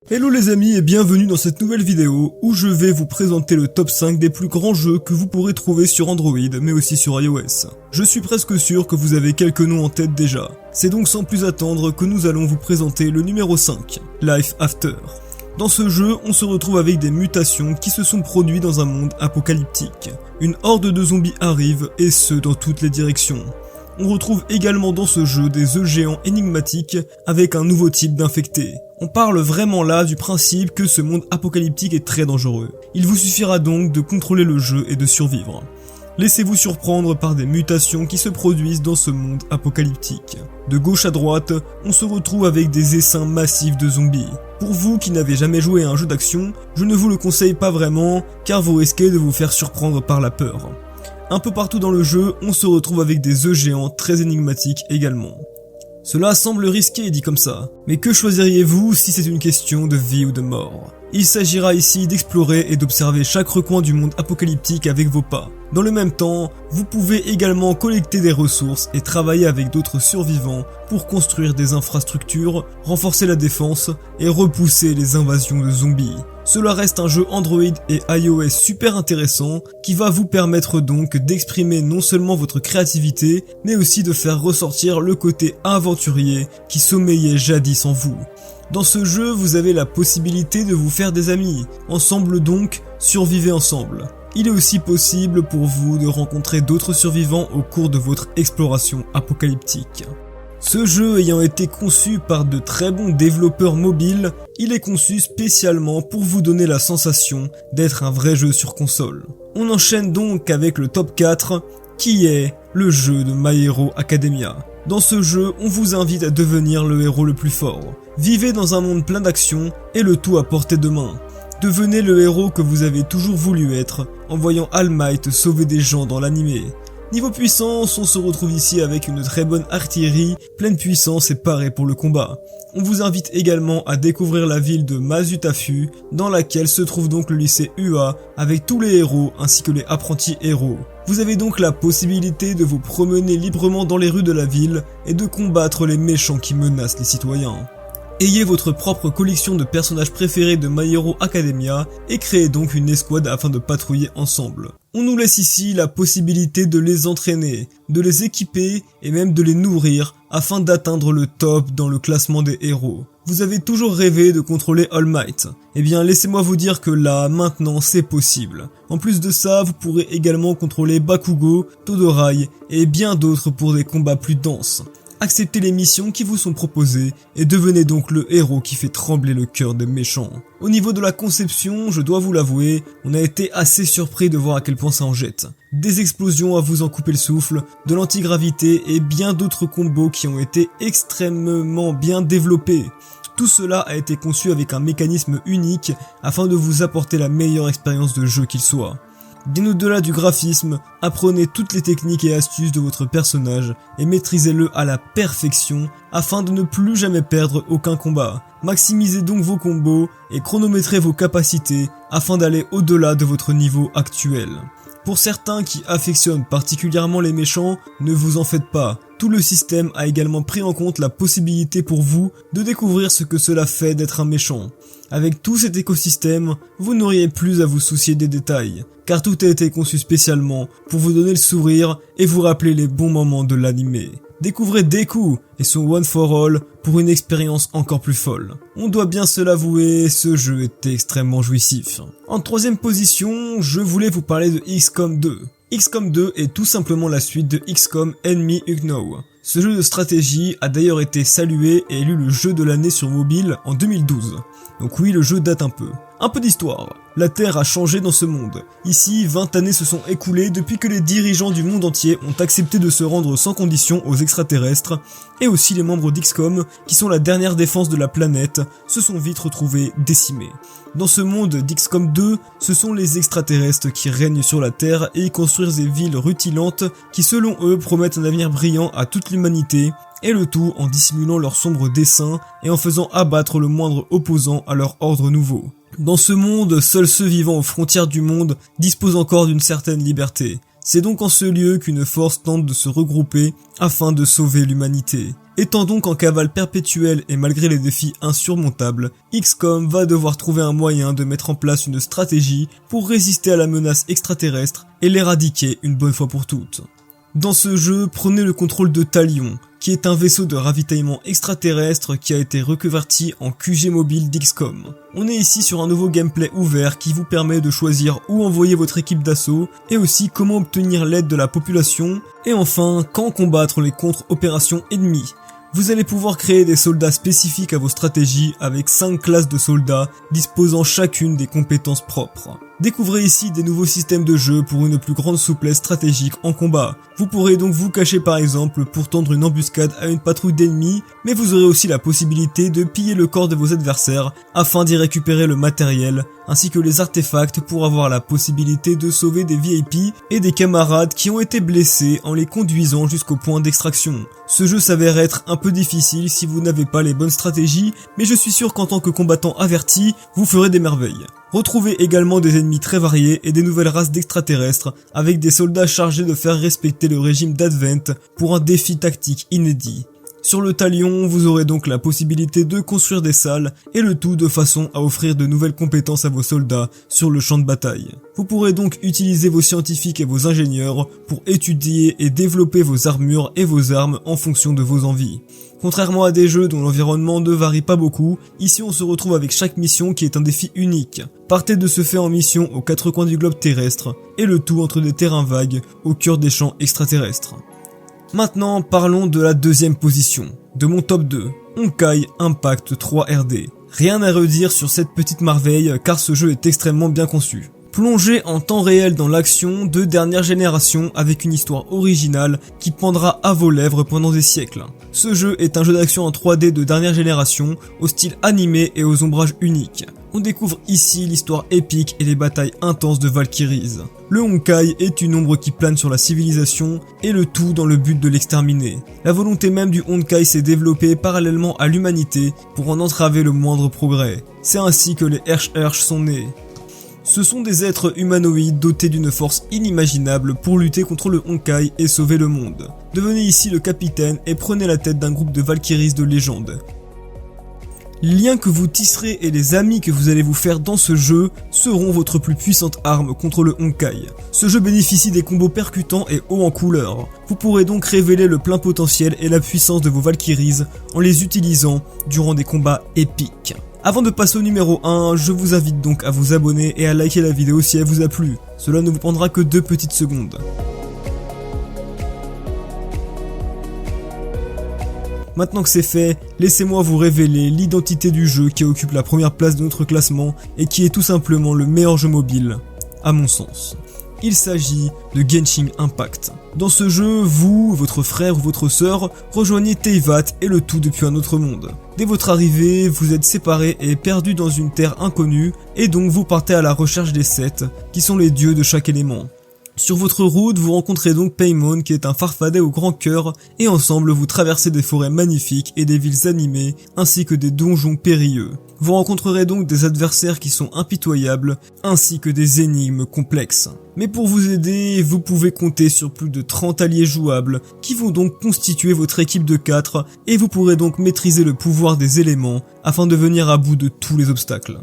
Hello les amis et bienvenue dans cette nouvelle vidéo où je vais vous présenter le top 5 des plus grands jeux que vous pourrez trouver sur Android mais aussi sur iOS. Je suis presque sûr que vous avez quelques noms en tête déjà. C'est donc sans plus attendre que nous allons vous présenter le numéro 5, Life After. Dans ce jeu, on se retrouve avec des mutations qui se sont produites dans un monde apocalyptique. Une horde de zombies arrive et ce dans toutes les directions. On retrouve également dans ce jeu des œufs géants énigmatiques avec un nouveau type d'infecté. On parle vraiment là du principe que ce monde apocalyptique est très dangereux. Il vous suffira donc de contrôler le jeu et de survivre. Laissez-vous surprendre par des mutations qui se produisent dans ce monde apocalyptique. De gauche à droite, on se retrouve avec des essaims massifs de zombies. Pour vous qui n'avez jamais joué à un jeu d'action, je ne vous le conseille pas vraiment car vous risquez de vous faire surprendre par la peur. Un peu partout dans le jeu, on se retrouve avec des œufs géants très énigmatiques également. Cela semble risqué dit comme ça, mais que choisiriez-vous si c'est une question de vie ou de mort? Il s'agira ici d'explorer et d'observer chaque recoin du monde apocalyptique avec vos pas. Dans le même temps, vous pouvez également collecter des ressources et travailler avec d'autres survivants pour construire des infrastructures, renforcer la défense et repousser les invasions de zombies. Cela reste un jeu Android et iOS super intéressant qui va vous permettre donc d'exprimer non seulement votre créativité, mais aussi de faire ressortir le côté aventurier qui sommeillait jadis en vous. Dans ce jeu, vous avez la possibilité de vous faire des amis. Ensemble donc, survivez ensemble. Il est aussi possible pour vous de rencontrer d'autres survivants au cours de votre exploration apocalyptique. Ce jeu ayant été conçu par de très bons développeurs mobiles, il est conçu spécialement pour vous donner la sensation d'être un vrai jeu sur console. On enchaîne donc avec le top 4, qui est le jeu de My Hero Academia. Dans ce jeu, on vous invite à devenir le héros le plus fort. Vivez dans un monde plein d'action et le tout à portée de main. Devenez le héros que vous avez toujours voulu être en voyant All Might sauver des gens dans l'animé. Niveau puissance, on se retrouve ici avec une très bonne artillerie, pleine puissance et parée pour le combat. On vous invite également à découvrir la ville de Mazutafu, dans laquelle se trouve donc le lycée UA, avec tous les héros ainsi que les apprentis héros. Vous avez donc la possibilité de vous promener librement dans les rues de la ville et de combattre les méchants qui menacent les citoyens. Ayez votre propre collection de personnages préférés de My Hero Academia et créez donc une escouade afin de patrouiller ensemble. On nous laisse ici la possibilité de les entraîner, de les équiper et même de les nourrir afin d'atteindre le top dans le classement des héros. Vous avez toujours rêvé de contrôler All Might. Eh bien laissez-moi vous dire que là, maintenant, c'est possible. En plus de ça, vous pourrez également contrôler Bakugo, Todorai et bien d'autres pour des combats plus denses. Acceptez les missions qui vous sont proposées et devenez donc le héros qui fait trembler le cœur des méchants. Au niveau de la conception, je dois vous l'avouer, on a été assez surpris de voir à quel point ça en jette. Des explosions à vous en couper le souffle, de l'antigravité et bien d'autres combos qui ont été extrêmement bien développés. Tout cela a été conçu avec un mécanisme unique afin de vous apporter la meilleure expérience de jeu qu'il soit. Bien au-delà du graphisme, apprenez toutes les techniques et astuces de votre personnage et maîtrisez-le à la perfection afin de ne plus jamais perdre aucun combat. Maximisez donc vos combos et chronométrez vos capacités afin d'aller au-delà de votre niveau actuel. Pour certains qui affectionnent particulièrement les méchants, ne vous en faites pas. Tout le système a également pris en compte la possibilité pour vous de découvrir ce que cela fait d'être un méchant. Avec tout cet écosystème, vous n'auriez plus à vous soucier des détails, car tout a été conçu spécialement pour vous donner le sourire et vous rappeler les bons moments de l'animé. Découvrez Deku et son One for All pour une expérience encore plus folle. On doit bien se l'avouer, ce jeu était extrêmement jouissif. En troisième position, je voulais vous parler de XCOM 2. XCOM 2 est tout simplement la suite de XCOM Enemy Unknown. Ce jeu de stratégie a d'ailleurs été salué et élu le jeu de l'année sur mobile en 2012. Donc oui, le jeu date un peu. Un peu d'histoire. La Terre a changé dans ce monde. Ici, 20 années se sont écoulées depuis que les dirigeants du monde entier ont accepté de se rendre sans condition aux extraterrestres, et aussi les membres d'XCOM, qui sont la dernière défense de la planète, se sont vite retrouvés décimés. Dans ce monde d'XCOM 2, ce sont les extraterrestres qui règnent sur la Terre et y construisent des villes rutilantes qui selon eux promettent un avenir brillant à toute l'humanité, et le tout en dissimulant leurs sombres desseins et en faisant abattre le moindre opposant à leur ordre nouveau. Dans ce monde, seuls ceux vivant aux frontières du monde disposent encore d'une certaine liberté. C'est donc en ce lieu qu'une force tente de se regrouper afin de sauver l'humanité. Étant donc en cavale perpétuelle et malgré les défis insurmontables, XCOM va devoir trouver un moyen de mettre en place une stratégie pour résister à la menace extraterrestre et l'éradiquer une bonne fois pour toutes. Dans ce jeu, prenez le contrôle de Talion, qui est un vaisseau de ravitaillement extraterrestre qui a été reconverti en QG mobile d'XCOM. On est ici sur un nouveau gameplay ouvert qui vous permet de choisir où envoyer votre équipe d'assaut, et aussi comment obtenir l'aide de la population, et enfin, quand combattre les contre-opérations ennemies. Vous allez pouvoir créer des soldats spécifiques à vos stratégies avec 5 classes de soldats disposant chacune des compétences propres. Découvrez ici des nouveaux systèmes de jeu pour une plus grande souplesse stratégique en combat. Vous pourrez donc vous cacher par exemple pour tendre une embuscade à une patrouille d'ennemis, mais vous aurez aussi la possibilité de piller le corps de vos adversaires afin d'y récupérer le matériel, ainsi que les artefacts pour avoir la possibilité de sauver des VIP et des camarades qui ont été blessés en les conduisant jusqu'au point d'extraction. Ce jeu s'avère être un peu difficile si vous n'avez pas les bonnes stratégies, mais je suis sûr qu'en tant que combattant averti, vous ferez des merveilles. Retrouvez également des ennemis très variés et des nouvelles races d'extraterrestres avec des soldats chargés de faire respecter le régime d'Advent pour un défi tactique inédit. Sur le Talion, vous aurez donc la possibilité de construire des salles et le tout de façon à offrir de nouvelles compétences à vos soldats sur le champ de bataille. Vous pourrez donc utiliser vos scientifiques et vos ingénieurs pour étudier et développer vos armures et vos armes en fonction de vos envies. Contrairement à des jeux dont l'environnement ne varie pas beaucoup, ici on se retrouve avec chaque mission qui est un défi unique. Partez de ce fait en mission aux 4 coins du globe terrestre, et le tout entre des terrains vagues au cœur des champs extraterrestres. Maintenant parlons de la deuxième position, de mon top 2, Honkai Impact 3 RD. Rien à redire sur cette petite merveille car ce jeu est extrêmement bien conçu. Plongez en temps réel dans l'action de dernière génération avec une histoire originale qui pendra à vos lèvres pendant des siècles. Ce jeu est un jeu d'action en 3D de dernière génération, au style animé et aux ombrages uniques. On découvre ici l'histoire épique et les batailles intenses de Valkyries. Le Honkai est une ombre qui plane sur la civilisation, et le tout dans le but de l'exterminer. La volonté même du Honkai s'est développée parallèlement à l'humanité pour en entraver le moindre progrès. C'est ainsi que les Hirsch sont nés. Ce sont des êtres humanoïdes dotés d'une force inimaginable pour lutter contre le Honkai et sauver le monde. Devenez ici le capitaine et prenez la tête d'un groupe de Valkyries de légende. Les liens que vous tisserez et les amis que vous allez vous faire dans ce jeu seront votre plus puissante arme contre le Honkai. Ce jeu bénéficie des combos percutants et hauts en couleur. Vous pourrez donc révéler le plein potentiel et la puissance de vos Valkyries en les utilisant durant des combats épiques. Avant de passer au numéro 1, je vous invite donc à vous abonner et à liker la vidéo si elle vous a plu. Cela ne vous prendra que 2 petites secondes. Maintenant que c'est fait, laissez-moi vous révéler l'identité du jeu qui occupe la première place de notre classement et qui est tout simplement le meilleur jeu mobile, à mon sens. Il s'agit de Genshin Impact. Dans ce jeu, vous, votre frère ou votre sœur, rejoignez Teyvat et le tout depuis un autre monde. Dès votre arrivée, vous êtes séparés et perdus dans une terre inconnue, et donc vous partez à la recherche des 7, qui sont les dieux de chaque élément. Sur votre route, vous rencontrez donc Paimon qui est un farfadet au grand cœur, et ensemble vous traversez des forêts magnifiques et des villes animées, ainsi que des donjons périlleux. Vous rencontrerez donc des adversaires qui sont impitoyables, ainsi que des énigmes complexes. Mais pour vous aider, vous pouvez compter sur plus de 30 alliés jouables, qui vont donc constituer votre équipe de 4, et vous pourrez donc maîtriser le pouvoir des éléments, afin de venir à bout de tous les obstacles.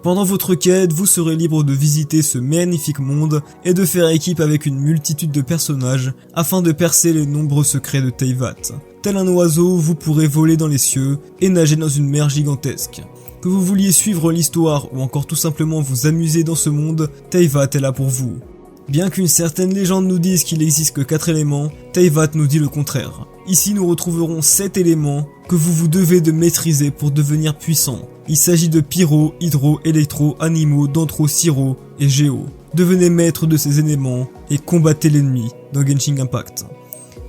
Pendant votre quête, vous serez libre de visiter ce magnifique monde et de faire équipe avec une multitude de personnages afin de percer les nombreux secrets de Teyvat. Tel un oiseau, vous pourrez voler dans les cieux et nager dans une mer gigantesque. Que vous vouliez suivre l'histoire ou encore tout simplement vous amuser dans ce monde, Teyvat est là pour vous. Bien qu'une certaine légende nous dise qu'il n'existe que 4 éléments, Teyvat nous dit le contraire. Ici nous retrouverons 7 éléments que vous devez de maîtriser pour devenir puissant. Il s'agit de pyro, hydro, électro, animaux, dantro, syro et géo. Devenez maître de ces éléments et combattez l'ennemi dans Genshin Impact.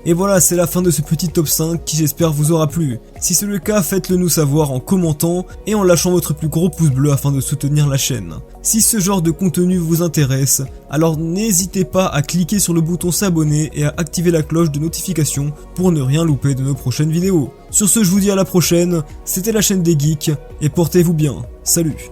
Et voilà, c'est la fin de ce petit top 5 qui j'espère vous aura plu. Si c'est le cas, faites-le nous savoir en commentant et en lâchant votre plus gros pouce bleu afin de soutenir la chaîne. Si ce genre de contenu vous intéresse, alors n'hésitez pas à cliquer sur le bouton s'abonner et à activer la cloche de notification pour ne rien louper de nos prochaines vidéos. Sur ce, je vous dis à la prochaine, c'était la chaîne des geeks et portez-vous bien. Salut!